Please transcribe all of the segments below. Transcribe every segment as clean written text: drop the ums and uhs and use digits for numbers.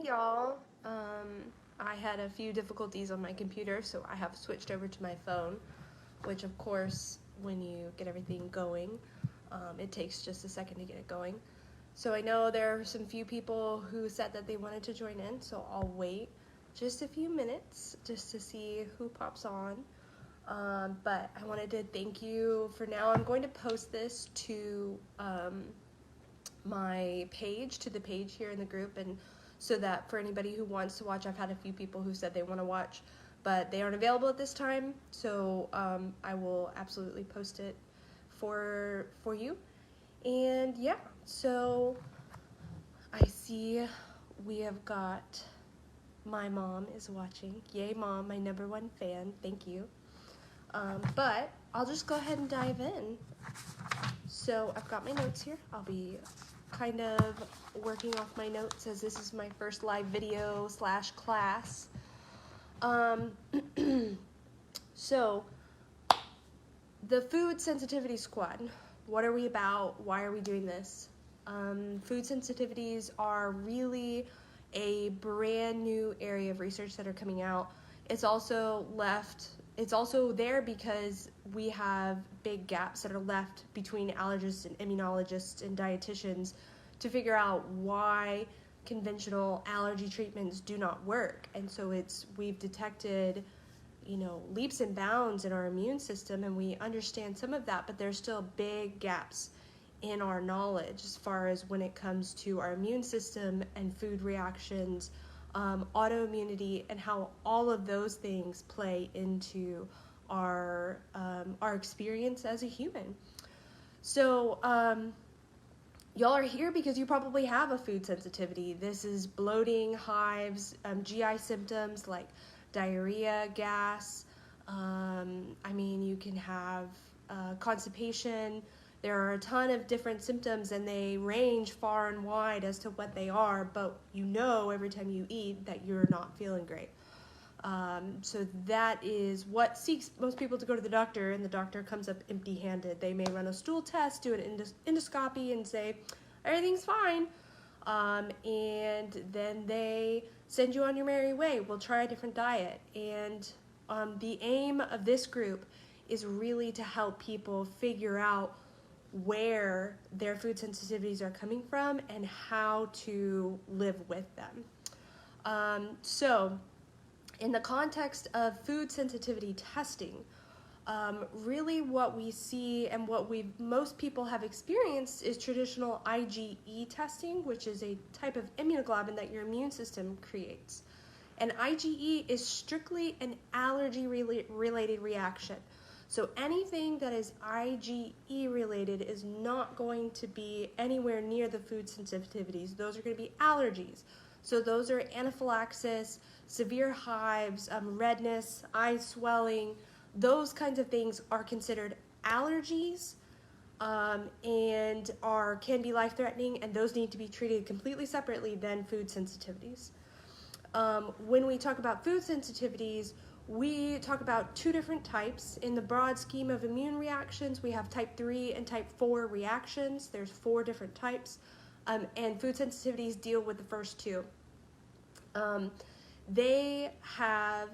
y'all. I had a few difficulties on my computer, so I have switched over to my phone, which of course, when you get everything going, it takes just a second to get it going. So I know there are some few people who said that they wanted to join in, so I'll wait just a few minutes just to see who pops on. But I wanted to thank you for now. I'm going to post this to my page, to the page here in the group, and so that for anybody who wants to watch, I've had a few people who said they want to watch, but they aren't available at this time, so I will absolutely post it for you. And yeah, so I see we have got my mom is watching. Yay, Mom, my #1 fan. Thank you. But I'll just go ahead and dive in. So I've got my notes here. I'll be kind of working off my notes as this is my first live video / class. So the food sensitivity squad, what are we about? Why are we doing this? Food sensitivities are really a brand new area of research that are coming out. It's also there because we have big gaps that are left between allergists and immunologists and dietitians to figure out why conventional allergy treatments do not work. And so we've detected, leaps and bounds in our immune system, and we understand some of that, but there's still big gaps in our knowledge as far as when it comes to our immune system and food reactions, autoimmunity, and how all of those things play into our experience as a human. So y'all are here because you probably have a food sensitivity. This is bloating, hives, GI symptoms like diarrhea, gas. You can have constipation. There are a ton of different symptoms, and they range far and wide as to what they are, but every time you eat that you're not feeling great. So that is what seeks most people to go to the doctor, and the doctor comes up empty-handed. They may run a stool test, do an endoscopy, and say, everything's fine. And then they send you on your merry way. We'll try a different diet. And the aim of this group is really to help people figure out where their food sensitivities are coming from and how to live with them. So in the context of food sensitivity testing, really what we see and what most people have experienced is traditional IgE testing, which is a type of immunoglobulin that your immune system creates. And IgE is strictly an allergy-related reaction. So anything that is IgE related is not going to be anywhere near the food sensitivities. Those are going to be allergies. So those are anaphylaxis, severe hives, redness, eye swelling. Those kinds of things are considered allergies and can be life-threatening, and those need to be treated completely separately than food sensitivities. When we talk about food sensitivities, we talk about two different types. In the broad scheme of immune reactions, we have type 3 and type 4 reactions. There's 4 different types, and food sensitivities deal with the first two. They have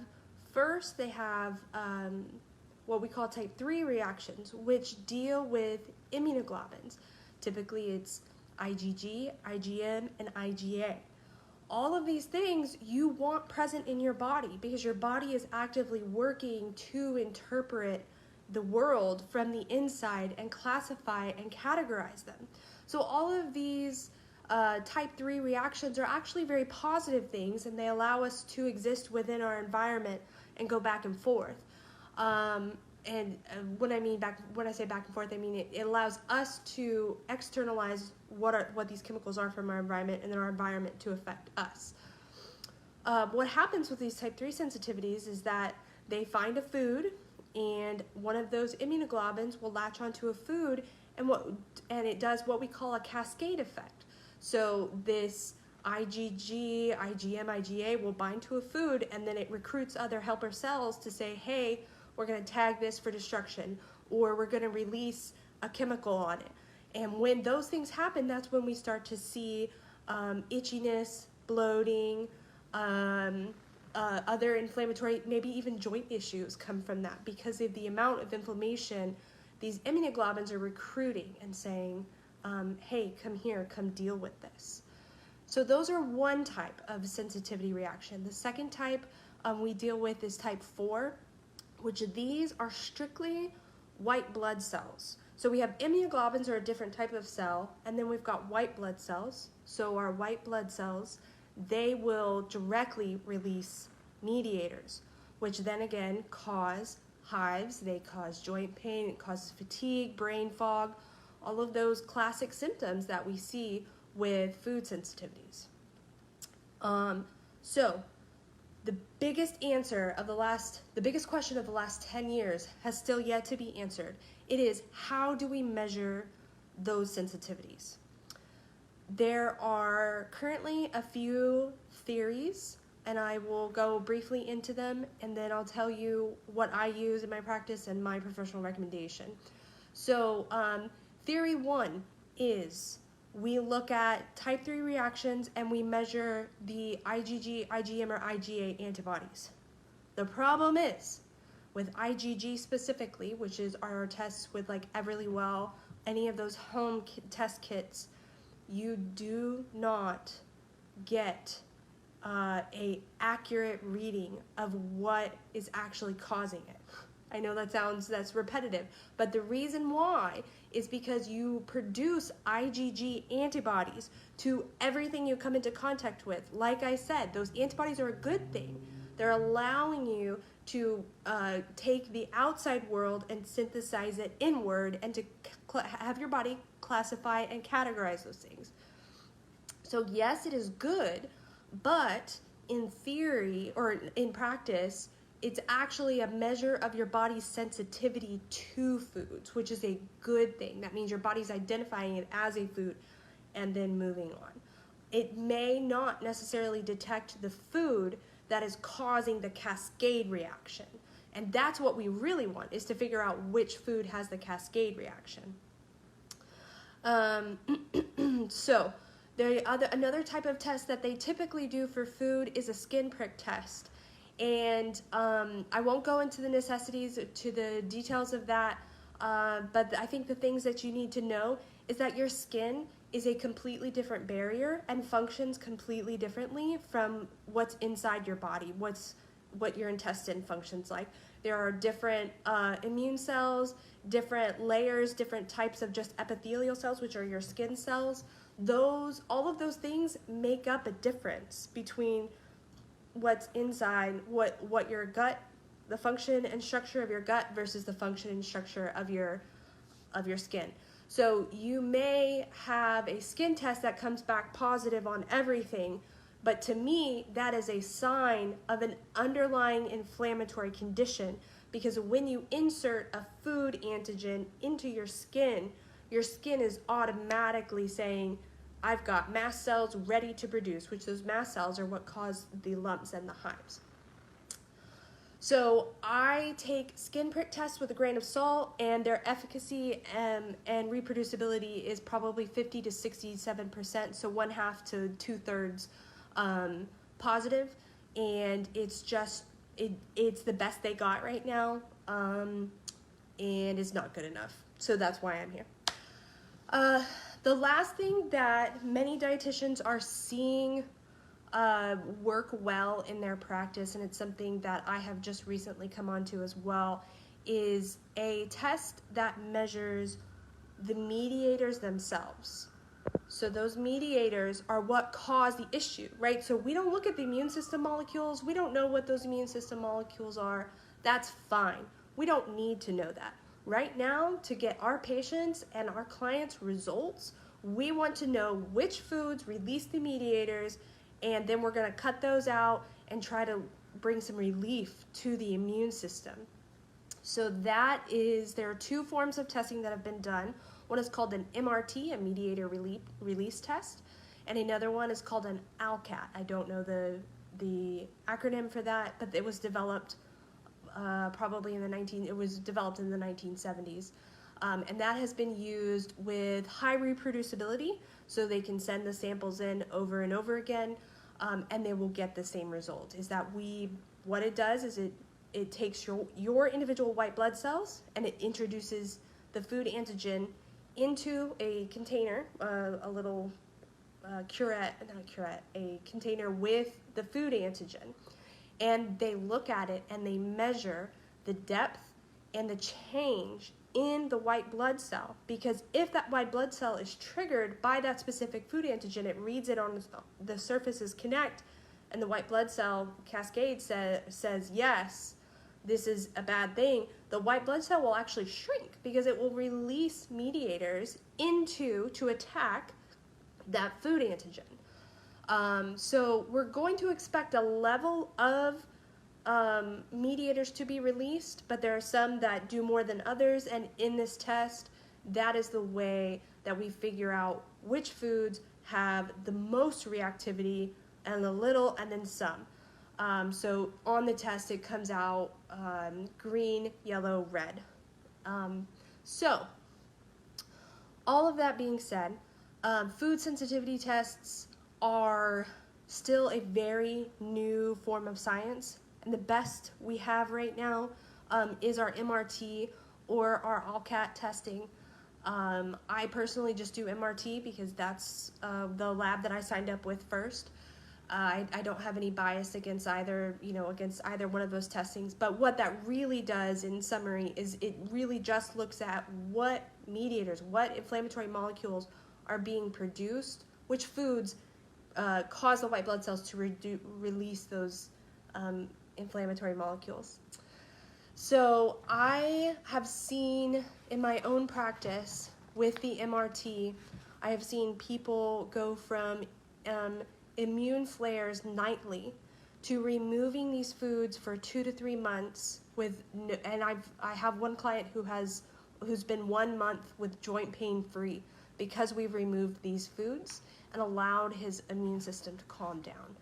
what we call type 3 reactions, which deal with immunoglobulins. Typically, it's IgG, IgM, and IgA. All of these things you want present in your body because your body is actively working to interpret the world from the inside and classify and categorize them. So all of these type 3 reactions are actually very positive things, and they allow us to exist within our environment and go back and forth. When I say back and forth, I mean it allows us to externalize what these chemicals are from our environment, and then our environment to affect us. What happens with these type 3 sensitivities is that they find a food, and one of those immunoglobulins will latch onto a food, and it does what we call a cascade effect. So this IgG, IgM, IgA will bind to a food, and then it recruits other helper cells to say, hey, we're going to tag this for destruction, or we're going to release a chemical on it. And when those things happen, that's when we start to see itchiness, bloating, other inflammatory, maybe even joint issues come from that because of the amount of inflammation. These immunoglobulins are recruiting and saying, hey, come here, come deal with this. So those are one type of sensitivity reaction. The second type we deal with is type 4, which these are strictly white blood cells. So we have immunoglobulins are a different type of cell, and then we've got white blood cells. So our white blood cells, they will directly release mediators, which then again cause hives, they cause joint pain, it causes fatigue, brain fog, all of those classic symptoms that we see with food sensitivities. So the biggest answer of the biggest question of the last 10 years has still yet to be answered. It is, how do we measure those sensitivities? There are currently a few theories, and I will go briefly into them, and then I'll tell you what I use in my practice and my professional recommendation. So theory 1 is we look at type 3 reactions and we measure the IgG, IgM, or IgA antibodies. The problem is, with IgG specifically, which is our tests with like Everlywell, any of those home test kits, you do not get a accurate reading of what is actually causing it. I know that's repetitive, but the reason why is because you produce IgG antibodies to everything you come into contact with. Like I said, those antibodies are a good thing. They're allowing you to take the outside world and synthesize it inward and to have your body classify and categorize those things. So yes, it is good, but in theory or in practice, it's actually a measure of your body's sensitivity to foods, which is a good thing. That means your body's identifying it as a food and then moving on. It may not necessarily detect the food that is causing the cascade reaction. And that's what we really want, is to figure out which food has the cascade reaction. So another type of test that they typically do for food is a skin prick test. And I won't go into the necessities, to the details of that, but I think the things that you need to know is that your skin is a completely different barrier and functions completely differently from what's inside your body, what your intestine functions like. There are different immune cells, different layers, different types of just epithelial cells, which are your skin cells. All of those things make up a difference between what's inside, what your gut, the function and structure of your gut versus the function and structure of your skin. So you may have a skin test that comes back positive on everything, but to me, that is a sign of an underlying inflammatory condition, because when you insert a food antigen into your skin is automatically saying, I've got mast cells ready to produce, which those mast cells are what cause the lumps and the hives. So I take skin prick tests with a grain of salt, and their efficacy and reproducibility is probably 50 to 67%, so 1/2 to 2/3 positive, and it's the best they got right now, and it's not good enough. So that's why I'm here. The last thing that many dietitians are seeing work well in their practice, and it's something that I have just recently come onto as well, is a test that measures the mediators themselves. So those mediators are what cause the issue, right? So we don't look at the immune system molecules. We don't know what those immune system molecules are. That's fine. We don't need to know that. Right now, to get our patients and our clients results, we want to know which foods release the mediators, and then we're going to cut those out and try to bring some relief to the immune system. So there are 2 forms of testing that have been done. One is called an MRT, a mediator release test, and another one is called an ALCAT. I don't know the acronym for that, but it was developed it was developed in the 1970s. And that has been used with high reproducibility, so they can send the samples in over and over again. and they will get the same result. Is that what it does is it takes your individual white blood cells and it introduces the food antigen into a container, a little a container with the food antigen, and they look at it and they measure the depth and the change in the white blood cell, because if that white blood cell is triggered by that specific food antigen, it reads it on the surfaces connect, and the white blood cell cascade says yes, this is a bad thing. The white blood cell will actually shrink because it will release mediators to attack that food antigen. So we're going to expect a level of mediators to be released, but there are some that do more than others, and in this test, that is the way that we figure out which foods have the most reactivity, and a little, and then some. So on the test, it comes out green, yellow, red. So all of that being said, food sensitivity tests are still a very new form of science, and the best we have right now is our MRT or our ALCAT testing. I personally just do MRT because that's the lab that I signed up with first. I don't have any bias against either one of those testings, but what that really does in summary is it really just looks at what mediators, what inflammatory molecules are being produced, which foods cause the white blood cells to release those inflammatory molecules. So I have seen in my own practice with the MRT, I have seen people go from immune flares nightly to removing these foods for 2 to 3 months and I have one client who's been 1 month with joint pain free because we've removed these foods and allowed his immune system to calm down.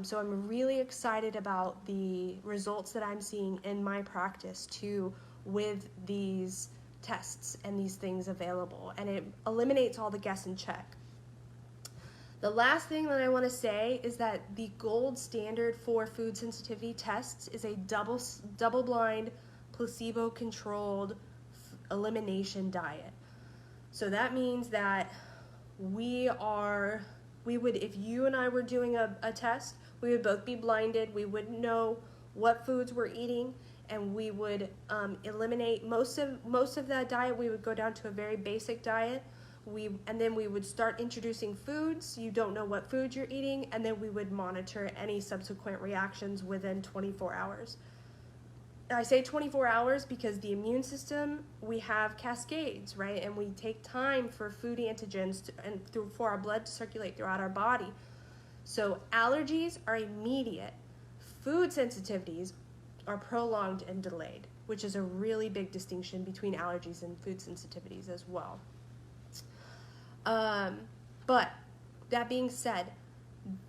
So I'm really excited about the results that I'm seeing in my practice too with these tests and these things available, and it eliminates all the guess and check. The last thing that I want to say is that the gold standard for food sensitivity tests is a double-blind, placebo-controlled elimination diet. So that means that if you and I were doing a test, we would both be blinded. We wouldn't know what foods we're eating, and we would eliminate most of that diet. We would go down to a very basic diet. And then we would start introducing foods. You don't know what foods you're eating, and then we would monitor any subsequent reactions within 24 hours. I say 24 hours because the immune system, we have cascades, right? And we take time for food antigens for our blood to circulate throughout our body. So allergies are immediate. Food sensitivities are prolonged and delayed, which is a really big distinction between allergies and food sensitivities as well. But that being said,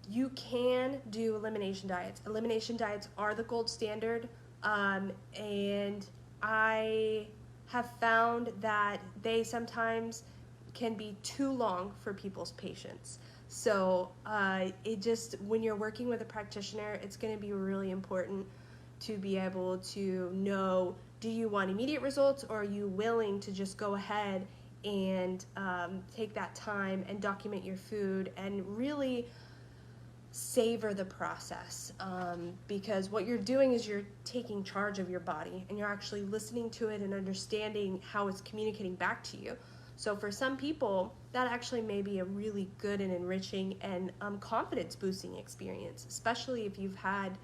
you can do elimination diets. Elimination diets are the gold standard, and I have found that they sometimes can be too long for people's patience. So when you're working with a practitioner, it's going to be really important to be able to know, do you want immediate results, or are you willing to just go ahead and take that time and document your food and really savor the process, because what you're doing is you're taking charge of your body and you're actually listening to it and understanding how it's communicating back to you. So for some people, that actually may be a really good and enriching and confidence boosting experience, especially if you've had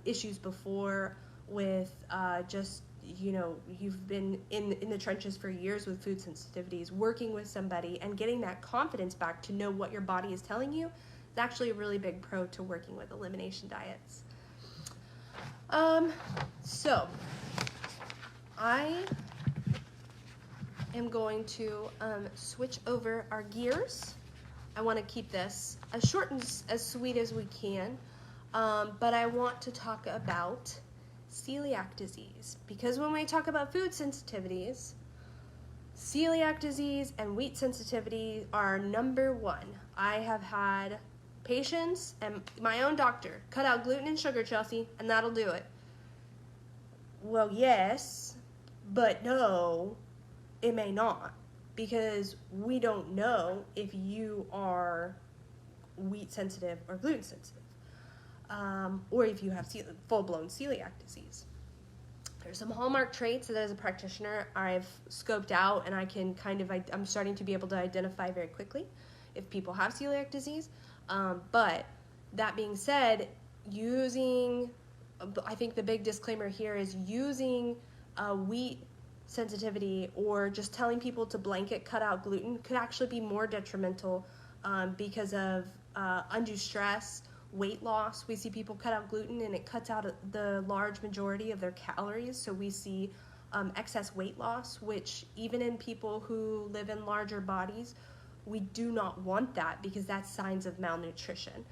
issues before with you've been in the trenches for years with food sensitivities, working with somebody and getting that confidence back to know what your body is telling you. It's actually a really big pro to working with elimination diets. So I am going to switch over our gears. I want to keep this as short and as sweet as we can, but I want to talk about celiac disease, because when we talk about food sensitivities, celiac disease and wheat sensitivity are number one. I have had Patients and my own doctor, cut out gluten and sugar, Chelsea, and that'll do it. Well, yes, but no, it may not, because we don't know if you are wheat sensitive or gluten sensitive, or if you have full-blown celiac disease. There's some hallmark traits that as a practitioner I've scoped out, and I'm starting to be able to identify very quickly if people have celiac disease. But that being said, I think the big disclaimer here is using wheat sensitivity or just telling people to blanket cut out gluten could actually be more detrimental because of undue stress, weight loss. We see people cut out gluten and it cuts out the large majority of their calories, so we see excess weight loss, which even in people who live in larger bodies, we do not want that because that's signs of malnutrition.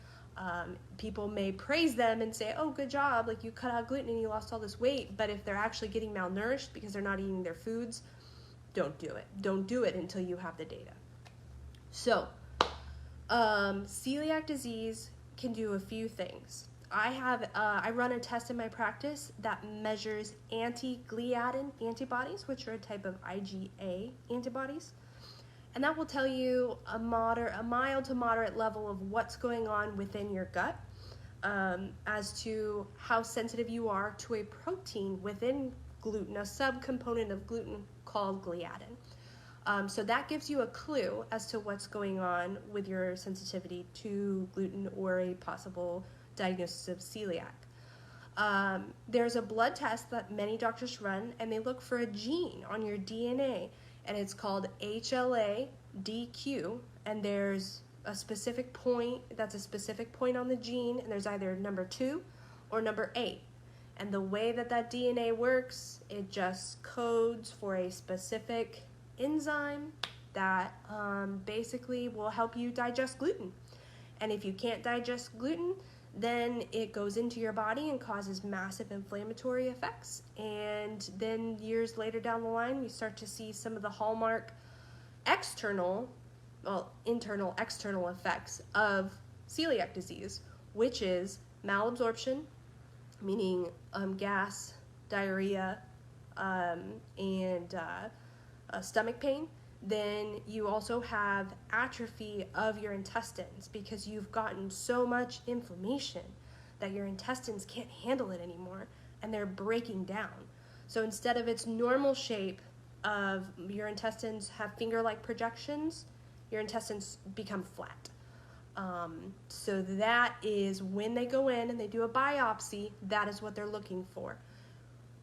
People may praise them and say, oh, good job, like you cut out gluten and you lost all this weight, but if they're actually getting malnourished because they're not eating their foods, don't do it. Don't do it until you have the data. So, celiac disease can do a few things. I run a test in my practice that measures anti-gliadin antibodies, which are a type of IgA antibodies. And that will tell you a mild to moderate level of what's going on within your gut as to how sensitive you are to a protein within gluten, a subcomponent of gluten called gliadin. So that gives you a clue as to what's going on with your sensitivity to gluten or a possible diagnosis of celiac. There's a blood test that many doctors run, and they look for a gene on your DNA, and it's called HLA-DQ, and there's a specific point, that's a specific point on the gene, and there's either number 2 or number 8. And the way that DNA works, it just codes for a specific enzyme that basically will help you digest gluten. And if you can't digest gluten, then it goes into your body and causes massive inflammatory effects. And then years later down the line, we start to see some of the hallmark internal, external effects of celiac disease, which is malabsorption, meaning gas, diarrhea, and stomach pain. Then you also have atrophy of your intestines because you've gotten so much inflammation that your intestines can't handle it anymore and they're breaking down. So instead of its normal shape of your intestines have finger-like projections, your intestines become flat. So that is when they go in and they do a biopsy, that is what they're looking for.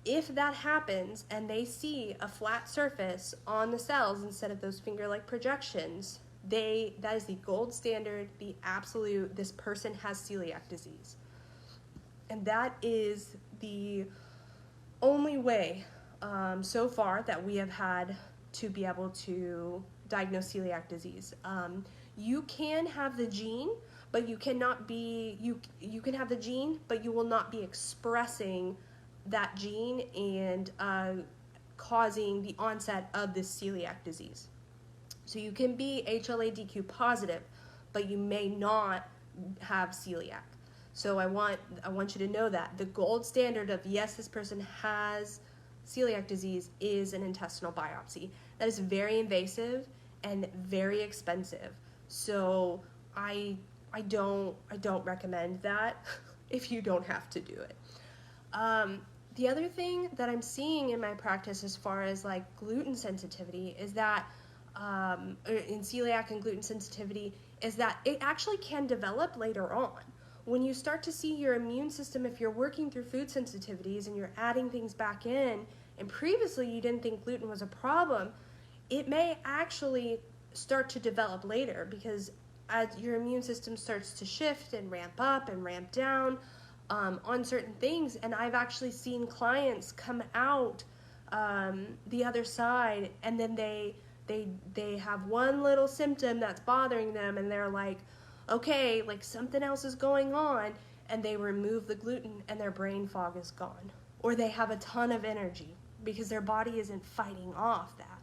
If that happens and they see a flat surface on the cells instead of those finger-like projections, that is the gold standard, the absolute, this person has celiac disease. And that is the only way so far that we have had to be able to diagnose celiac disease. You can have the gene, but you cannot be, you can have the gene, but you will not be expressing that gene and causing the onset of this celiac disease. So you can be HLA-DQ positive, but you may not have celiac. So I want you to know that the gold standard of yes, this person has celiac disease is an intestinal biopsy. That is very invasive and very expensive. So I don't recommend that if you don't have to do it. The other thing that I'm seeing in my practice as far as like gluten sensitivity is that in celiac and gluten sensitivity is that it actually can develop later on. When you start to see your immune system, if you're working through food sensitivities and you're adding things back in, and previously you didn't think gluten was a problem, it may actually start to develop later because as your immune system starts to shift and ramp up and ramp down on certain things. And I've actually seen clients come out the other side and then they have one little symptom that's bothering them and they're like, okay, like something else is going on, and they remove the gluten and their brain fog is gone. Or they have a ton of energy because their body isn't fighting off that.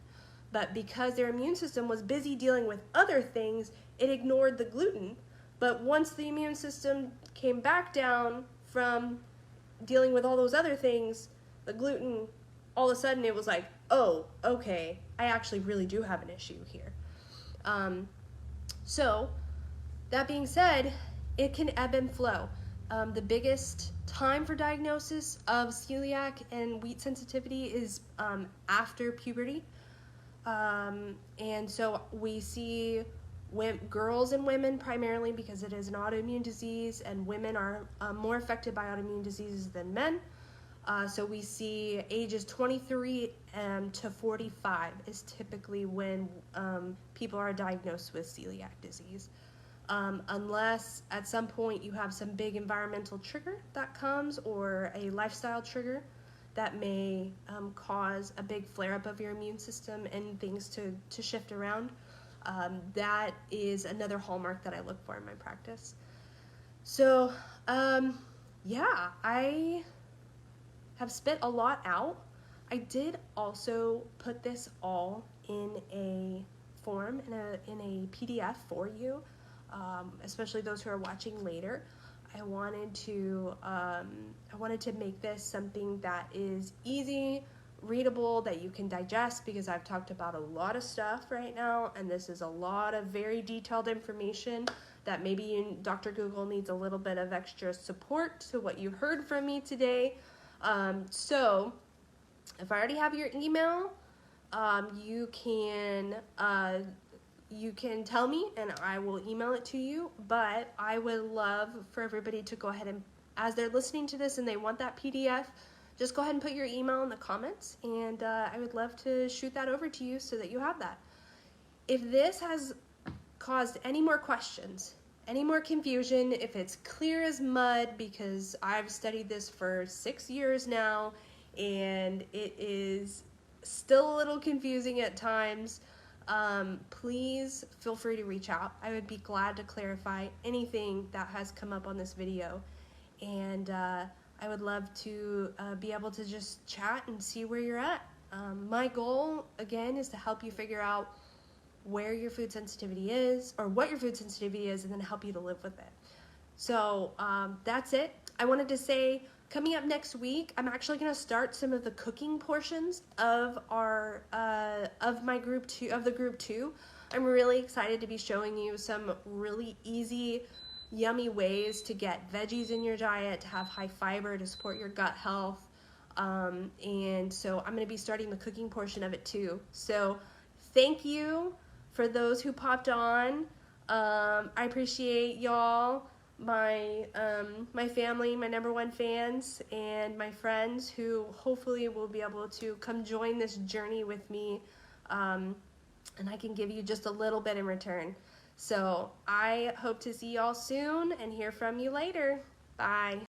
But because their immune system was busy dealing with other things, it ignored the gluten, But once the immune system came back down from dealing with all those other things, the gluten, all of a sudden it was like, oh, okay, I actually really do have an issue here. So, that being said, it can ebb and flow. The biggest time for diagnosis of celiac and wheat sensitivity is after puberty. And so we see girls and women primarily because it is an autoimmune disease, and women are more affected by autoimmune diseases than men. So we see ages 23 to 45 is typically when people are diagnosed with celiac disease. Unless at some point you have some big environmental trigger that comes, or a lifestyle trigger that may cause a big flare-up of your immune system and things to shift around. That is another hallmark that I look for in my practice. So, yeah, I have spit a lot out. I did also put this all in a form, in a PDF for you, especially those who are watching later. I wanted to make this something that is easy, readable, that you can digest, because I've talked about a lot of stuff right now, and this is a lot of very detailed information that maybe Dr. Google needs a little bit of extra support to what you heard from me today. So if I already have your email, you can tell me and I will email it to you, but I would love for everybody to go ahead and, as they're listening to this and they want that PDF, just go ahead and put your email in the comments, and I would love to shoot that over to you so that you have that. If this has caused any more questions, any more confusion, if it's clear as mud, because I've studied this for 6 years now and it is still a little confusing at times, please feel free to reach out. I would be glad to clarify anything that has come up on this video, and I would love to be able to just chat and see where you're at. My goal, again, is to help you figure out where your food sensitivity is, or what your food sensitivity is, and then help you to live with it. So that's it. I wanted to say, coming up next week, I'm actually going to start some of the cooking portions of our of the group 2. I'm really excited to be showing you some really easy, yummy ways to get veggies in your diet, to have high fiber, to support your gut health. And so I'm going to be starting the cooking portion of it too. So thank you for those who popped on. I appreciate y'all, my family, my #1 fans, and my friends who hopefully will be able to come join this journey with me, and I can give you just a little bit in return. So I hope to see y'all soon and hear from you later. Bye.